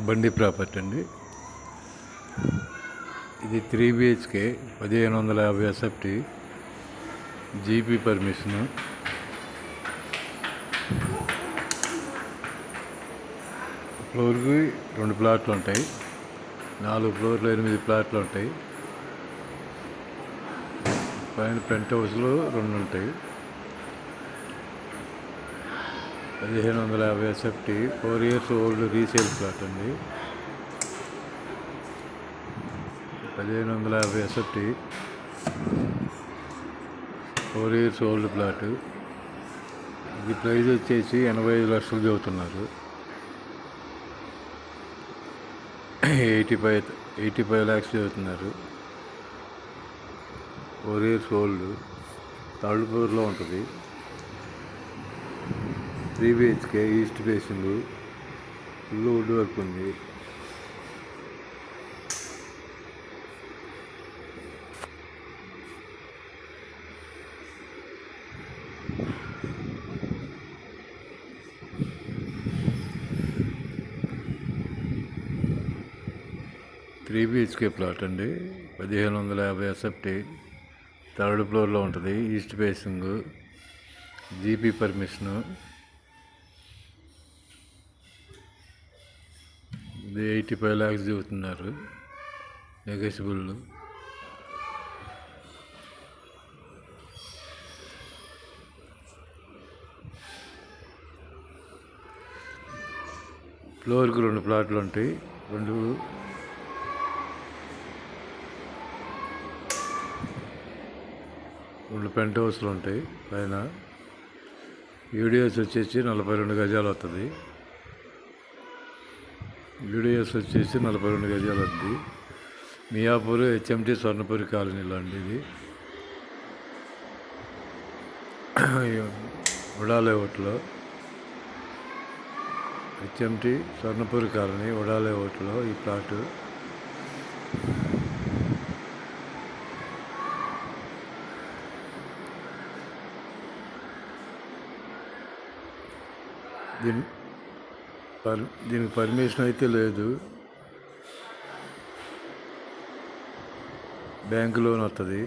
బండి ప్రాపర్టీ అండి. ఇది 3 BHK 1550 ఎస్ఎఫ్టీ జీపీ పర్మిషను. ఫ్లోర్కి 2 ప్లాట్లు ఉంటాయి. 4 ఫ్లోర్లు 8 ప్లాట్లు ఉంటాయి. పైన పెంట్ హౌస్లు 2 ఉంటాయి. 1550 SFT 4 years old resale plot అండి. 1550 ఎస్ఎఫ్టీ 4 years ఓల్డ్ ప్లాట్. ఇది ప్రైస్ వచ్చేసి 85 లక్షలు చెబుతున్నారు. 85 lakhs చెబుతున్నారు. 4 years ఓల్డ్, థర్డ్ ఫ్లోర్లో ఉంటుంది. 3 BHK east facing, full wood work ఉంది. త్రీ BHK ప్లాట్ అండి. 1550 ఎస్ఎఫ్టీ, థర్డ్ ఫ్లోర్లో ఉంటుంది. East facing, GP permission. ఇది 85 lakhs చెబుతున్నారు, నెగోషియబుల్. ఫ్లోర్కి 2 ప్లాట్లు ఉంటాయి. 2 పెంట్ హౌస్లు ఉంటాయి. పైన యూడిఎస్ వచ్చేసి 42 గజాలు వస్తుంది. యూడిఎస్ వచ్చేసి 42 గజాలు వస్తుంది. మియాపూర్ హెచ్ఎంటీ స్వర్ణపురి కాలనీలో అండి. ఇది ఉడాలేఅవుట్లో, హెచ్ఎంటీ స్వర్ణపురి కాలనీ ఉడాలేఅవుట్లో ఈ ప్లాటు. దీనికి పర్మిషన్ అయితే లేదు. బ్యాంక్ లోన్ వస్తుంది.